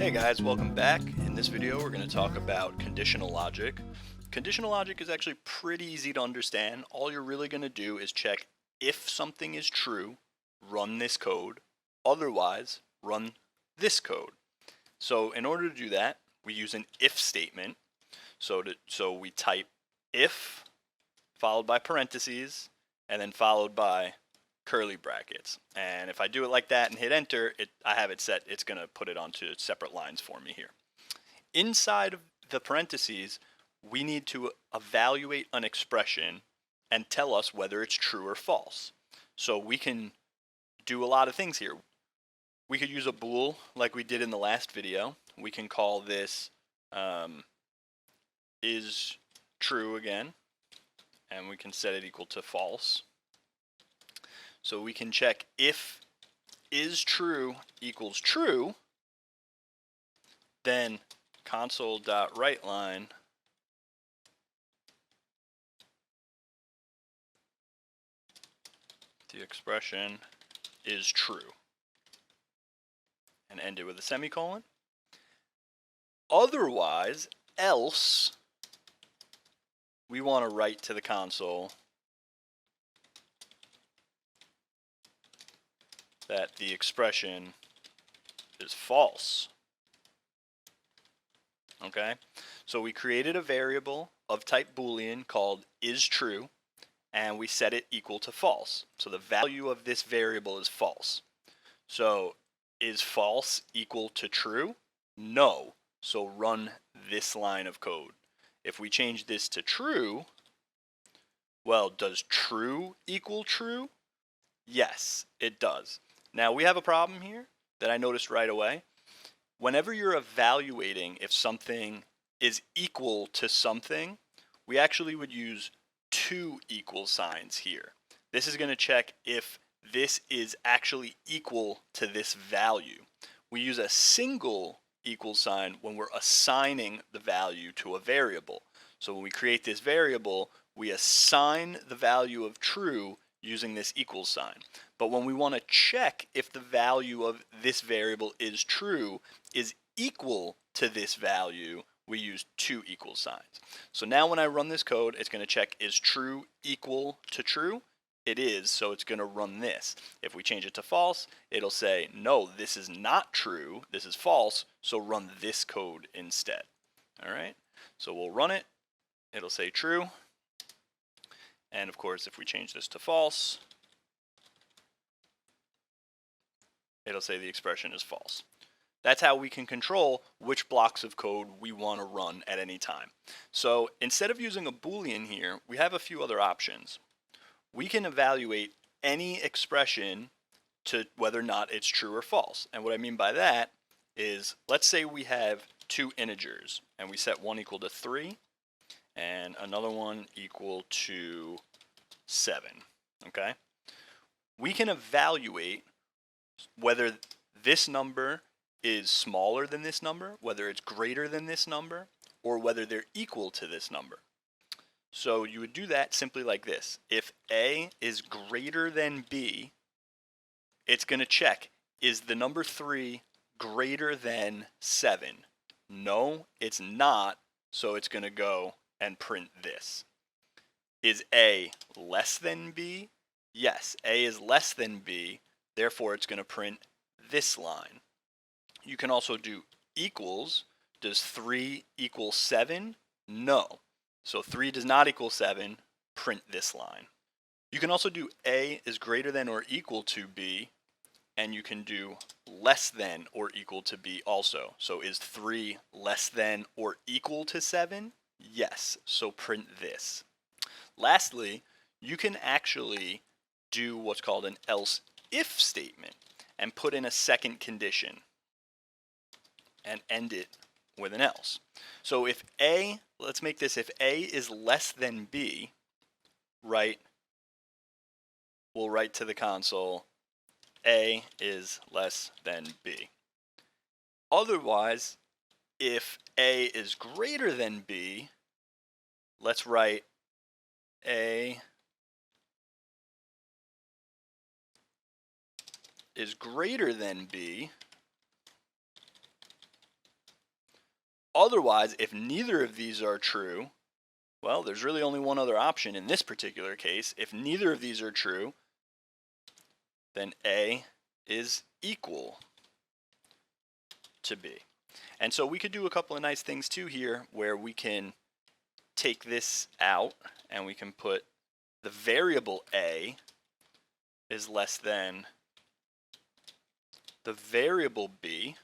Hey guys, welcome back. In this video we're going to talk about conditional logic. Conditional logic is actually pretty easy to understand. All you're really going to do is check if something is true, run this code. Otherwise, run this code. So in order to do that, we use an if statement. So we type if followed by parentheses and then followed by curly brackets. And if I do it like that and hit enter, I have it set, it's going to put it onto separate lines for me here. Inside of the parentheses, we need to evaluate an expression and tell us whether it's true or false. So we can do a lot of things here. We could use a bool like we did in the last video. We can call this is true again, and we can set it equal to false. So we can check if is true equals true, then console.writeLine the expression is true, and end it with a semicolon. Otherwise, else, we want to write to the console that the expression is false. Okay, so we created a variable of type Boolean called isTrue, and we set it equal to false. So the value of this variable is false. So is false equal to true? No. So run this line of code. If we change this to true, well, does true equal true? Yes, it does. Now we have a problem here that I noticed right away. Whenever you're evaluating if something is equal to something, we actually would use two equal signs here. This is going to check if this is actually equal to this value. We use a single equal sign when we're assigning the value to a variable. So when we create this variable, we assign the value of true using this equal sign. But when we want to check if the value of this variable is true is equal to this value, we use two equal signs. So now when I run this code, it's going to check is true equal to true? It is, so it's going to run this. If we change it to false, it'll say, no, this is not true, this is false, so run this code instead. All right, so we'll run it, it'll say true, and of course if we change this to false, it'll say the expression is false. That's how we can control which blocks of code we want to run at any time. So instead of using a Boolean here, we have a few other options. We can evaluate any expression to whether or not it's true or false. And what I mean by that is, let's say we have two integers and we set one equal to 3 and another one equal to 7. Okay? We can evaluate whether this number is smaller than this number, whether it's greater than this number, or whether they're equal to this number. So you would do that simply like this. If A is greater than B, it's going to check, is the number 3 greater than 7? No, it's not, so it's going to go and print this. Is A less than B? Yes, A is less than B, therefore it's going to print this line. You can also do equals. Does 3 equal 7? No. So 3 does not equal 7, print this line. You can also do A is greater than or equal to B, and you can do less than or equal to B also. So is 3 less than or equal to 7? Yes, so print this. Lastly, you can actually do what's called an else if statement and put in a second condition and end it with an else. So if A, let's make this, if A is less than B, we'll write to the console, A is less than B. Otherwise, if A is greater than B, let's write A is greater than B, Otherwise, if neither of these are true, well, there's really only one other option in this particular case. If neither of these are true, then A is equal to B. And so we could do a couple of nice things too here, where we can take this out and we can put the variable A is less than the variable B.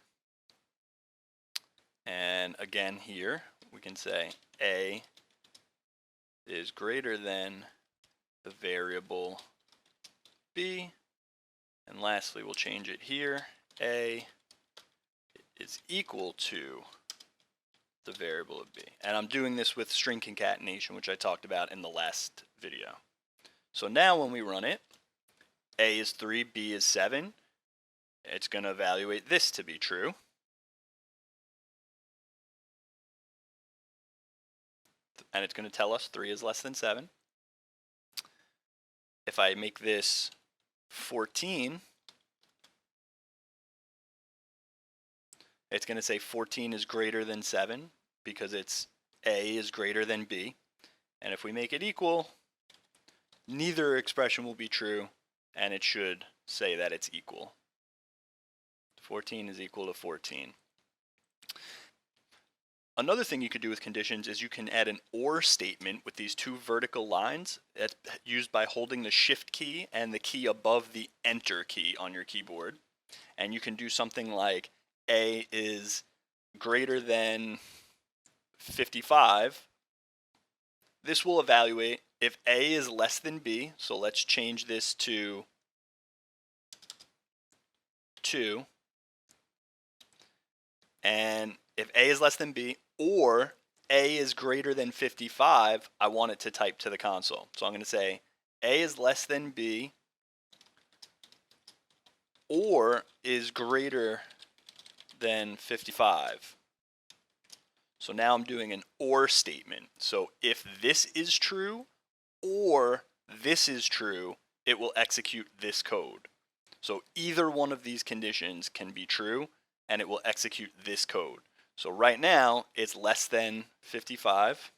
And again here, we can say A is greater than the variable B. And lastly, we'll change it here. A is equal to the variable of B. And I'm doing this with string concatenation, which I talked about in the last video. So now when we run it, A is 3, B is 7. It's going to evaluate this to be true. And it's going to tell us 3 is less than 7. If I make this 14, it's going to say 14 is greater than 7 because it's A is greater than B. And if we make it equal, neither expression will be true, and it should say that it's equal. 14 is equal to 14. Another thing you could do with conditions is you can add an OR statement with these two vertical lines. That's used by holding the Shift key and the key above the Enter key on your keyboard. And you can do something like A is greater than 55. This will evaluate if A is less than B. So let's change this to 2. And if A is less than B or A is greater than 55, I want it to type to the console. So I'm going to say A is less than B or is greater than 55. So now I'm doing an OR statement. So if this is true or this is true, it will execute this code. So either one of these conditions can be true, and it will execute this code. So right now, it's less than 55.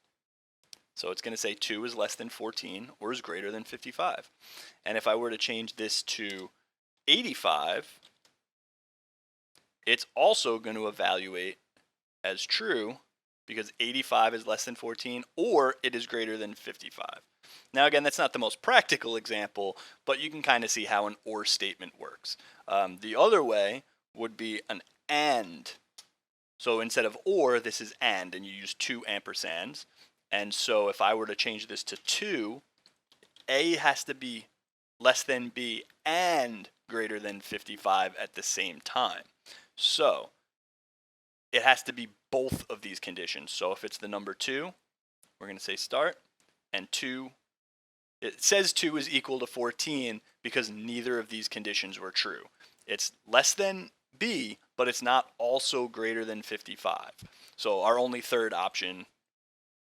So it's going to say 2 is less than 14 or is greater than 55. And if I were to change this to 85, it's also going to evaluate as true because 85 is less than 14 or it is greater than 55. Now again, that's not the most practical example, but you can kind of see how an OR statement works. The other way would be an AND. So instead of OR, this is AND, and you use 2 ampersands. And so if I were to change this to 2, A has to be less than B and greater than 55 at the same time. So it has to be both of these conditions. So if it's the number 2, we're going to say start, and 2, it says 2 is equal to 14 because neither of these conditions were true. It's less than B, but it's not also greater than 55. So our only third option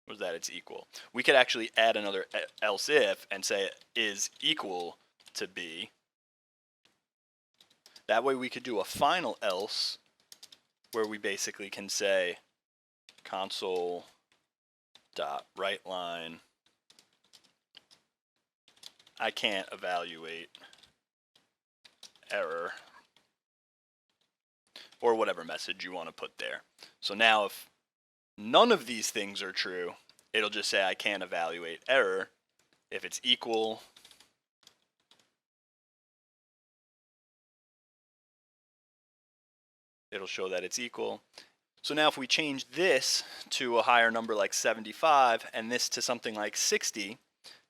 was that it's equal. We could actually add another else if and say it is equal to B. That way we could do a final else where we basically can say console.writeLine I can't evaluate error, or whatever message you want to put there. So now if none of these things are true, it'll just say I can't evaluate error. If it's equal, it'll show that it's equal. So now if we change this to a higher number like 75 and this to something like 60,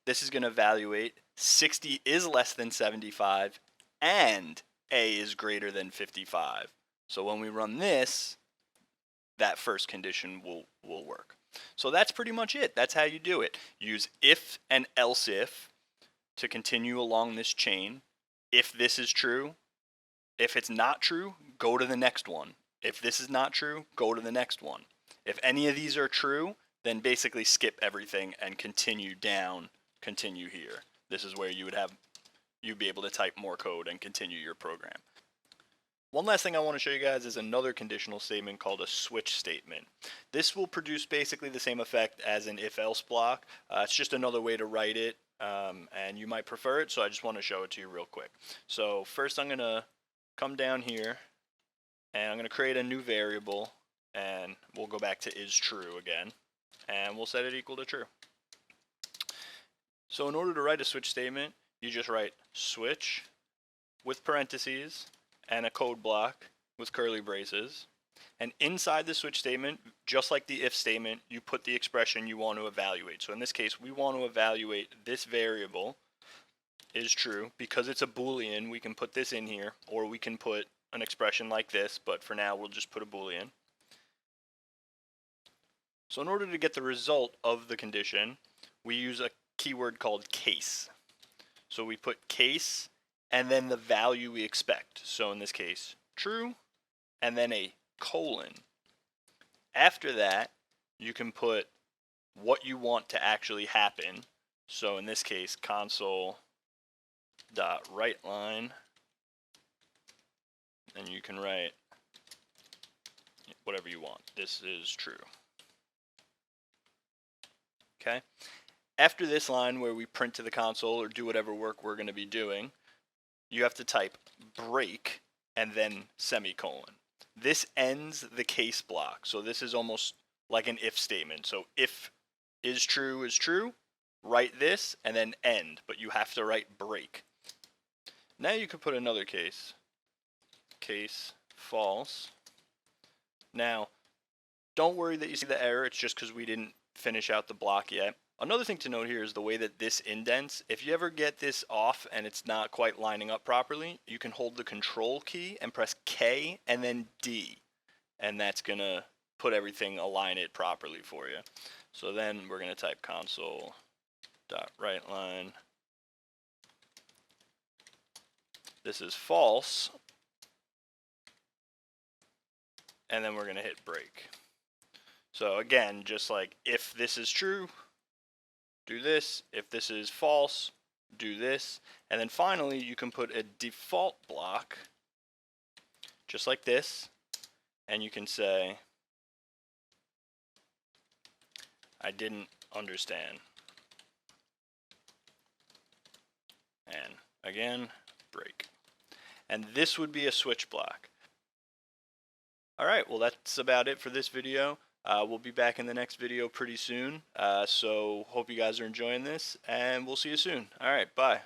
this is going to evaluate 60 is less than 75 and A is greater than 55. So when we run this, that first condition will work. So that's pretty much it. That's how you do it. Use if and else if to continue along this chain. If this is true, if it's not true, go to the next one. If this is not true, go to the next one. If any of these are true, then basically skip everything and continue down, continue here. This is where you'd be able to type more code and continue your program. One last thing I want to show you guys is another conditional statement called a switch statement. This will produce basically the same effect as an if-else block. It's just another way to write it, and you might prefer it, so I just want to show it to you real quick. So first I'm going to come down here, and I'm going to create a new variable, and we'll go back to isTrue again, and we'll set it equal to true. So in order to write a switch statement, you just write switch with parentheses and a code block with curly braces. And inside the switch statement, just like the if statement, you put the expression you want to evaluate. So in this case, we want to evaluate this variable is true. Because it's a Boolean, we can put this in here, or we can put an expression like this, but for now we'll just put a Boolean. So in order to get the result of the condition, we use a keyword called case. So we put case and then the value we expect. So in this case, true, and then a colon. After that, you can put what you want to actually happen. So in this case, console.writeLine, and you can write whatever you want. This is true. Okay. After this line where we print to the console or do whatever work we're going to be doing, you have to type break and then semicolon. This ends the case block. So this is almost like an if statement. So if is true, write this and then end, but you have to write break. Now you could put another case false. Now, don't worry that you see the error, it's just because we didn't finish out the block yet. Another thing to note here is the way that this indents. If you ever get this off and it's not quite lining up properly, you can hold the control key and press K and then D, and that's going to put everything, align it properly for you. So then we're going to type console.writeLine. This is false, and then we're going to hit break. So again, just like if this is true, do this. If this is false, do this. And then finally, you can put a default block, just like this, and you can say, I didn't understand. And again, break. And this would be a switch block. Alright, well that's about it for this video. We'll be back in the next video pretty soon. So hope you guys are enjoying this, and we'll see you soon. Alright, bye.